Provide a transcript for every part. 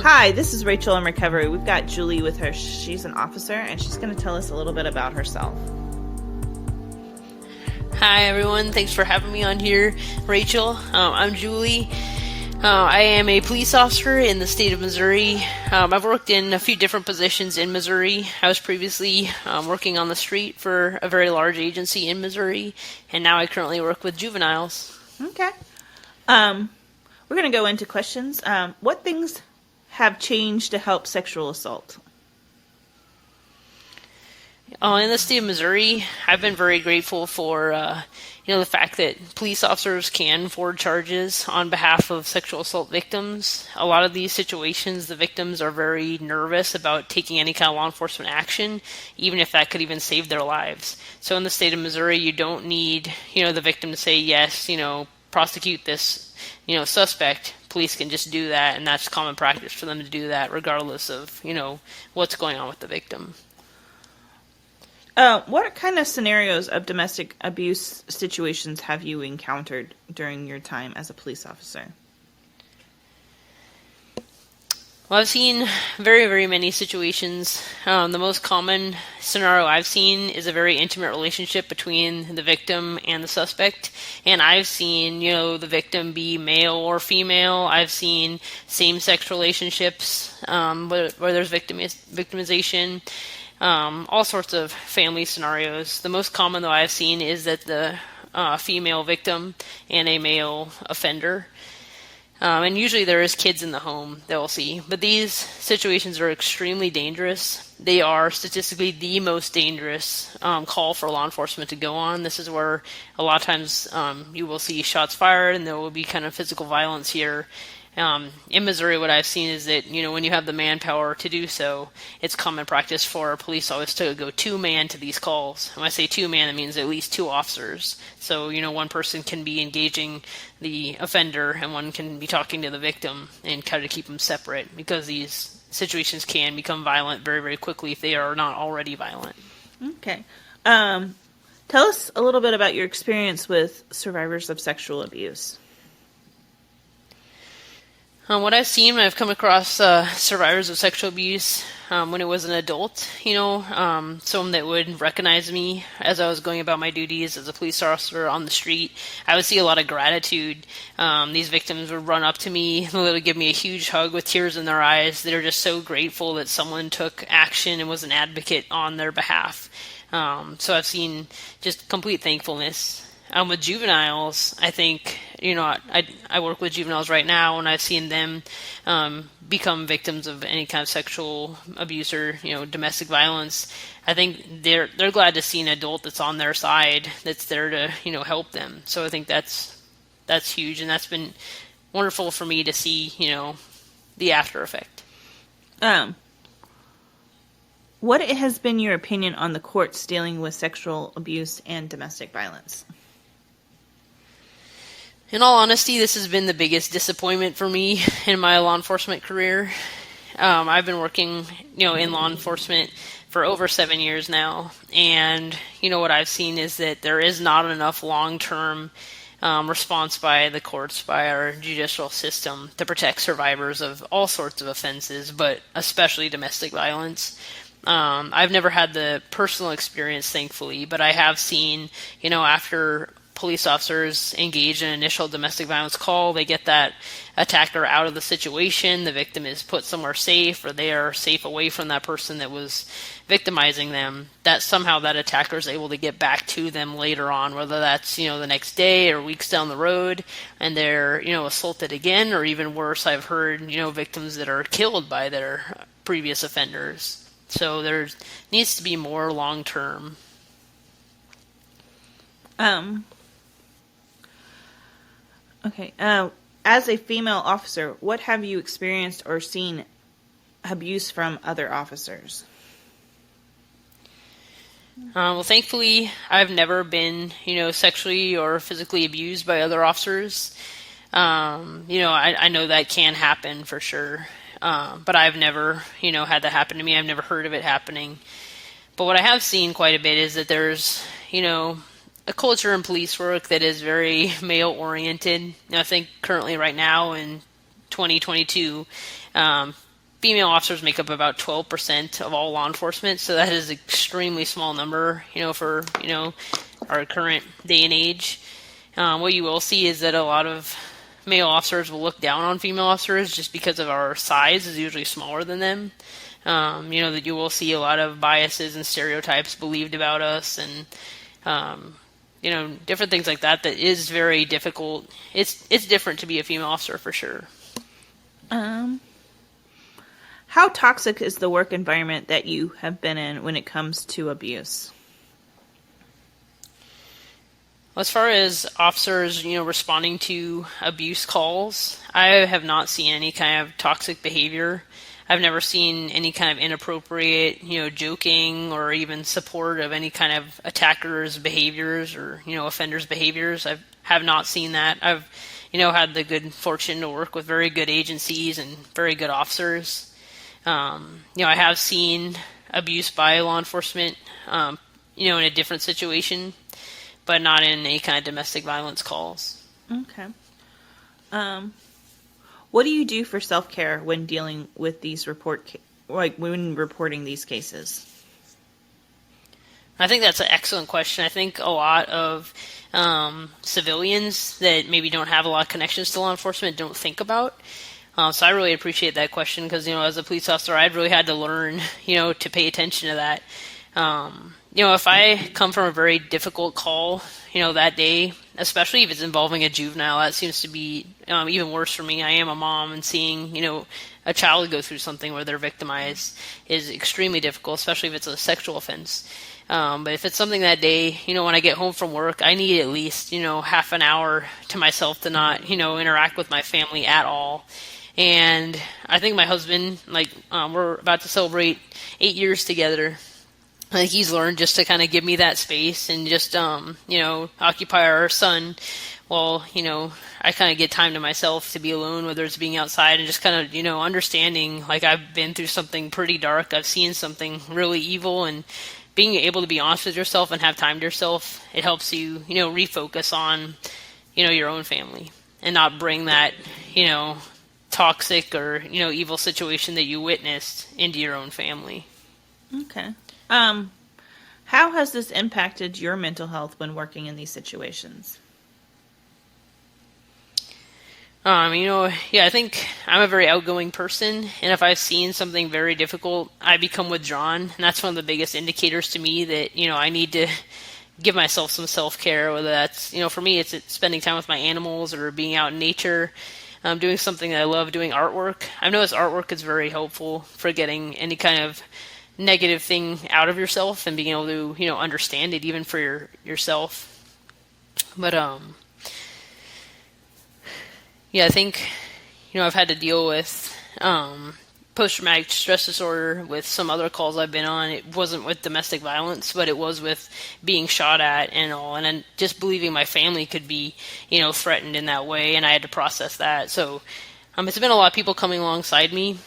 Hi, this is Rachel in recovery. We've got Julie with her. She's an officer, and she's going to tell us a little bit about herself. Hi, everyone. Thanks for having me on here, Rachel. I'm Julie. I am a police officer in the state of Missouri. I've worked in a few different positions in Missouri. I was previously working on the street for a very large agency in Missouri, and now I currently work with juveniles. Okay. We're going to go into questions. What things have changed to help sexual assault? In the state of Missouri, I've been very grateful for the fact that police officers can forward charges on behalf of sexual assault victims. A lot of these situations, the victims are very nervous about taking any kind of law enforcement action, even if that could even save their lives. So in the state of Missouri, you don't need, the victim to say, yes, prosecute this, suspect. Police can just do that, and that's common practice for them to do that, regardless of, what's going on with the victim. What kind of scenarios of domestic abuse situations have you encountered during your time as a police officer? Well, I've seen very, very many situations. The most common scenario I've seen is a very intimate relationship between the victim and the suspect. And I've seen, the victim be male or female. I've seen same-sex relationships where there's victimization. All sorts of family scenarios. The most common, though, I've seen is that the female victim and a male offender. And usually there is kids in the home that we'll see. But these situations are extremely dangerous. They are statistically the most dangerous call for law enforcement to go on. This is where a lot of times you will see shots fired and there will be kind of physical violence here. In Missouri, what I've seen is that, when you have the manpower to do so, it's common practice for police always to go two-man to these calls. When I say two-man, it means at least two officers. So, one person can be engaging the offender and one can be talking to the victim and kind of keep them separate because these situations can become violent very, very quickly if they are not already violent. Okay. Tell us a little bit about your experience with survivors of sexual abuse. What I've seen when I've come across survivors of sexual abuse when it was an adult, someone that would recognize me as I was going about my duties as a police officer on the street, I would see a lot of gratitude. These victims would run up to me, they would give me a huge hug with tears in their eyes. They're just so grateful that someone took action and was an advocate on their behalf. So I've seen just complete thankfulness. With juveniles, I think, I work with juveniles right now, and I've seen them become victims of any kind of sexual abuse or, domestic violence. I think they're glad to see an adult that's on their side, that's there to, help them. So I think that's huge, and that's been wonderful for me to see, the after effect. What has been your opinion on the courts dealing with sexual abuse and domestic violence? In all honesty, this has been the biggest disappointment for me in my law enforcement career. I've been working, in law enforcement for over 7 years now, and, what I've seen is that there is not enough long-term response by the courts, by our judicial system, to protect survivors of all sorts of offenses, but especially domestic violence. I've never had the personal experience, thankfully, but I have seen, after police officers engage in an initial domestic violence call, they get that attacker out of the situation, the victim is put somewhere safe, or they are safe away from that person that was victimizing them, that somehow that attacker is able to get back to them later on, whether that's, the next day or weeks down the road, and they're, assaulted again, or even worse, I've heard, victims that are killed by their previous offenders. So there needs to be more long-term. Okay. As a female officer, what have you experienced or seen abuse from other officers? Well, thankfully, I've never been, sexually or physically abused by other officers. I know that can happen for sure. But I've never, had that happen to me. I've never heard of it happening. But what I have seen quite a bit is that there's, a culture in police work that is very male-oriented. I think currently right now in 2022, female officers make up about 12% of all law enforcement, so that is an extremely small number, for, our current day and age. What you will see is that a lot of male officers will look down on female officers just because of our size is usually smaller than them. That you will see a lot of biases and stereotypes believed about us, and different things like that. That is very difficult. It's different to be a female officer for sure. How toxic is the work environment that you have been in when it comes to abuse? As far as officers, responding to abuse calls, I have not seen any kind of toxic behavior. I've never seen any kind of inappropriate, joking or even support of any kind of attackers' behaviors or, offenders' behaviors. I have not seen that. I've, had the good fortune to work with very good agencies and very good officers. I have seen abuse by law enforcement, in a different situation, but not in any kind of domestic violence calls. Okay. What do you do for self-care when dealing with these when reporting these cases? I think that's an excellent question. I think a lot of civilians that maybe don't have a lot of connections to law enforcement don't think about. So I really appreciate that question because, as a police officer, I've really had to learn, to pay attention to that. If I come from a very difficult call, that day, especially if it's involving a juvenile, that seems to be even worse for me. I am a mom, and seeing, a child go through something where they're victimized is extremely difficult, especially if it's a sexual offense. But if it's something that day, when I get home from work, I need at least, half an hour to myself to not, interact with my family at all. And I think my husband, we're about to celebrate 8 years together. I think he's learned just to kind of give me that space and just, occupy our son while, I kind of get time to myself to be alone, whether it's being outside and just kind of, understanding, I've been through something pretty dark. I've seen something really evil, and being able to be honest with yourself and have time to yourself, it helps you, refocus on, your own family and not bring that, toxic or, evil situation that you witnessed into your own family. Okay. How has this impacted your mental health when working in these situations? I think I'm a very outgoing person, and if I've seen something very difficult, I become withdrawn, and that's one of the biggest indicators to me that, I need to give myself some self-care, whether that's, for me, it's spending time with my animals or being out in nature, doing something that I love, doing artwork. I've noticed artwork is very helpful for getting any kind of negative thing out of yourself and being able to, understand it even for yourself. But, I think, I've had to deal with post-traumatic stress disorder with some other calls I've been on. It wasn't with domestic violence, but it was with being shot at and all. And then just believing my family could be, threatened in that way, and I had to process that. So it's been a lot of people coming alongside me,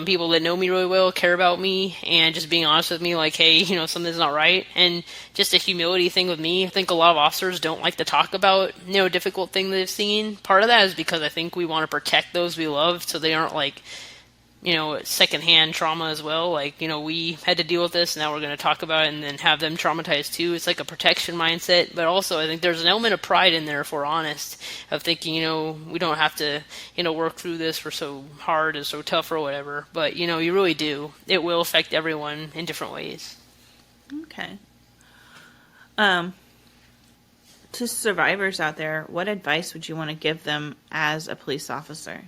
people that know me really well, care about me, and just being honest with me, hey, something's not right. And just a humility thing with me. I think a lot of officers don't like to talk about, difficult things they've seen. Part of that is because I think we want to protect those we love so they aren't secondhand trauma as well. We had to deal with this, now we're going to talk about it and then have them traumatized too. It's like a protection mindset, but also I think there's an element of pride in there, if we're honest, of thinking, we don't have to, work through this. We're so hard and so tough or whatever. But, you really do. It will affect everyone in different ways. Okay. To survivors out there, what advice would you want to give them as a police officer?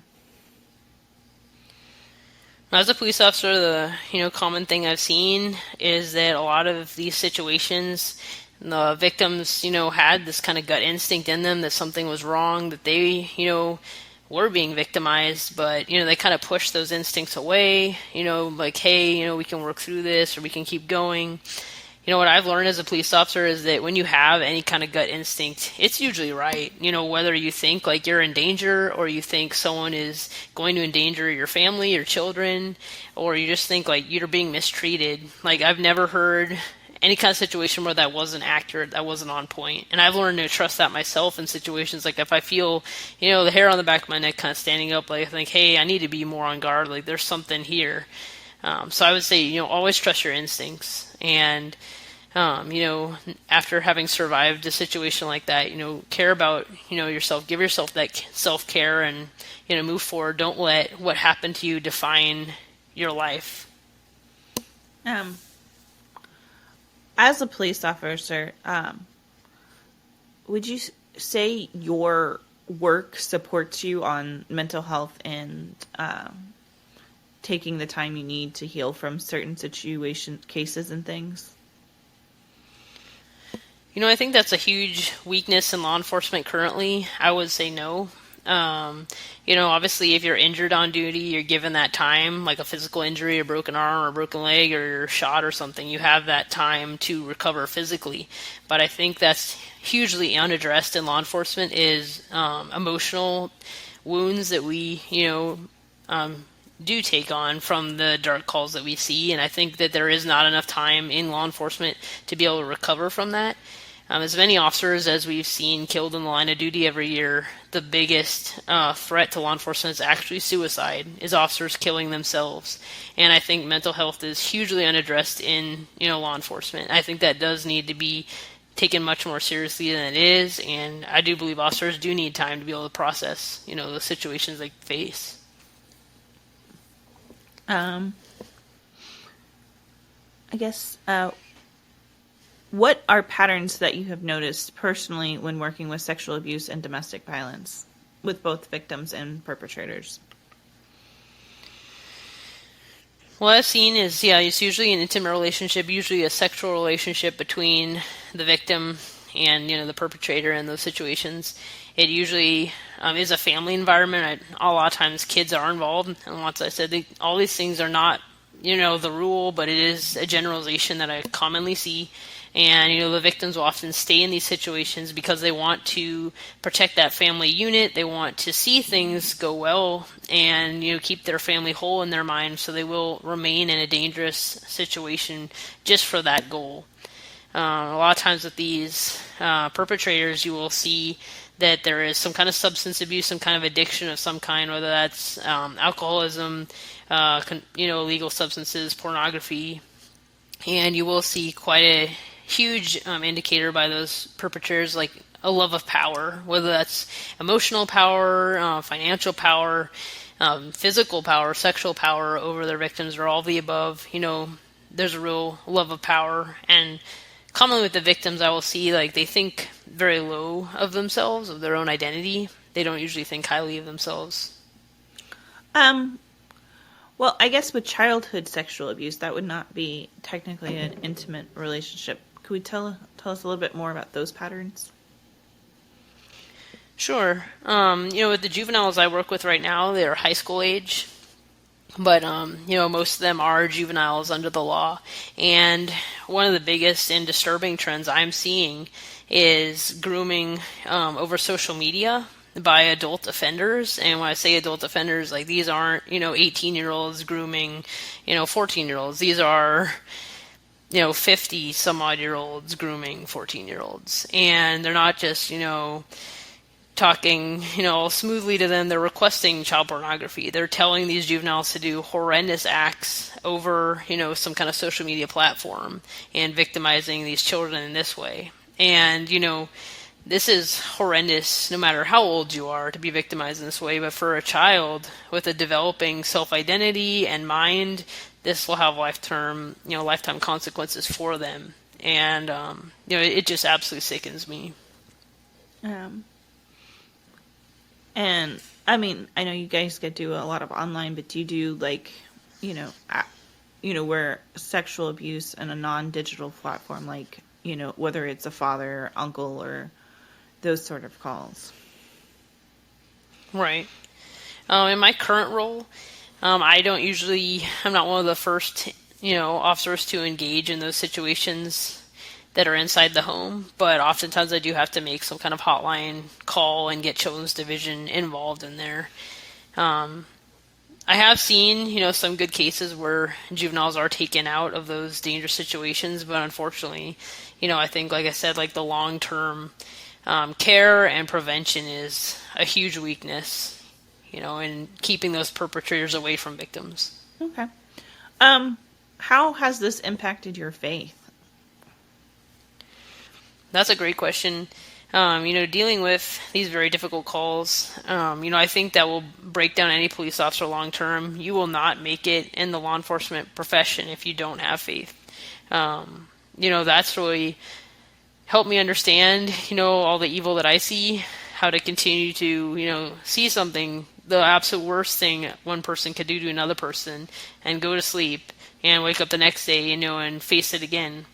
As a police officer, the common thing I've seen is that a lot of these situations, the victims had this kind of gut instinct in them that something was wrong, that they were being victimized, but they kind of push those instincts away. Hey, we can work through this, or we can keep going. What I've learned as a police officer is that when you have any kind of gut instinct, it's usually right. Whether you think you're in danger, or you think someone is going to endanger your family, your children, or you just think you're being mistreated. I've never heard any kind of situation where that wasn't accurate, that wasn't on point. And I've learned to trust that myself in situations like if I feel, the hair on the back of my neck kind of standing up, like I think, hey, I need to be more on guard, like there's something here. So I would say, always trust your instincts. And, after having survived a situation like that, care about, yourself, give yourself that self-care and, move forward. Don't let what happened to you define your life. As a police officer, would you say your work supports you on mental health and taking the time you need to heal from certain cases and things? I think that's a huge weakness in law enforcement currently. I would say no. Obviously if you're injured on duty, you're given that time, like a physical injury, a broken arm or a broken leg or you're shot or something, you have that time to recover physically. But I think that's hugely unaddressed in law enforcement is emotional wounds that we, do take on from the dark calls that we see. And I think that there is not enough time in law enforcement to be able to recover from that. As many officers as we've seen killed in the line of duty every year, the biggest threat to law enforcement is actually suicide, is officers killing themselves. And I think mental health is hugely unaddressed in, law enforcement. I think that does need to be taken much more seriously than it is, and I do believe officers do need time to be able to process, the situations they face. I guess, what are patterns that you have noticed personally when working with sexual abuse and domestic violence with both victims and perpetrators? What I've seen is, it's usually an intimate relationship, usually a sexual relationship between the victim and, the perpetrator in those situations. It usually is a family environment. A lot of times kids are involved. And once I said, all these things are not, the rule, but it is a generalization that I commonly see. And, the victims will often stay in these situations because they want to protect that family unit. They want to see things go well and, keep their family whole in their mind. So they will remain in a dangerous situation just for that goal. A lot of times with these perpetrators, you will see that there is some kind of substance abuse, some kind of addiction of some kind, whether that's alcoholism, illegal substances, pornography. And you will see quite a huge indicator by those perpetrators, like a love of power, whether that's emotional power, financial power, physical power, sexual power over their victims, or all the above. There's a real love of power. And commonly with the victims, I will see they think very low of themselves, of their own identity. They don't usually think highly of themselves. Well, I guess with childhood sexual abuse, that would not be technically an intimate relationship. Could we tell us a little bit more about those patterns? Sure. With the juveniles I work with right now, they're high school age. But, most of them are juveniles under the law. And one of the biggest and disturbing trends I'm seeing is grooming over social media by adult offenders. And when I say adult offenders, these aren't, 18-year-olds grooming, 14-year-olds. These are, 50 some odd year olds grooming 14-year-olds. And they're not just, talking, all smoothly to them. They're requesting child pornography. They're telling these juveniles to do horrendous acts over, some kind of social media platform and victimizing these children in this way. And, this is horrendous no matter how old you are to be victimized in this way. But for a child with a developing self-identity and mind, this will have lifetime consequences for them. And, it just absolutely sickens me. And I mean, I know you guys get do a lot of online, but do you do where sexual abuse in a non-digital platform, whether it's a father or uncle or those sort of calls? Right. In my current role, I'm not one of the first, officers to engage in those situations that are inside the home, but oftentimes I do have to make some kind of hotline call and get Children's Division involved in there. I have seen, some good cases where juveniles are taken out of those dangerous situations, but unfortunately, I think, like I said, like the long-term care and prevention is a huge weakness, in keeping those perpetrators away from victims. Okay. How has this impacted your faith? That's a great question. Dealing with these very difficult calls, I think that will break down any police officer long term. You will not make it in the law enforcement profession if you don't have faith. That's really helped me understand, all the evil that I see, how to continue to, see something, the absolute worst thing one person could do to another person, and go to sleep and wake up the next day, and face it again.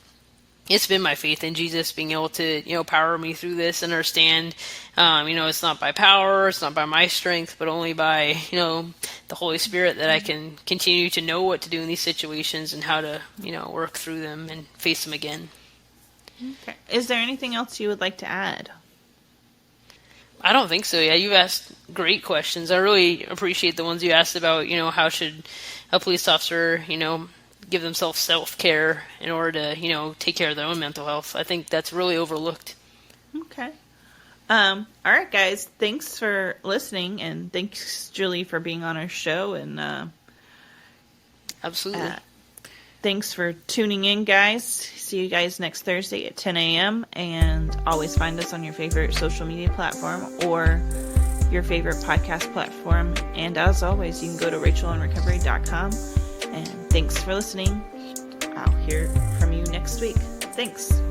It's been my faith in Jesus being able to, power me through this and understand, it's not by power, it's not by my strength, but only by, the Holy Spirit that I can continue to know what to do in these situations and how to, work through them and face them again. Okay. Is there anything else you would like to add? I don't think so. Yeah, you've asked great questions. I really appreciate the ones you asked about, how should a police officer, give themselves self-care in order to, take care of their own mental health. I think that's really overlooked. Okay. All right, guys. Thanks for listening, and thanks, Julie, for being on our show. And Absolutely. Thanks for tuning in, guys. See you guys next Thursday at 10 a.m. And always find us on your favorite social media platform or your favorite podcast platform. And as always, you can go to rachelinrecovery.com. And thanks for listening. I'll hear from you next week. Thanks.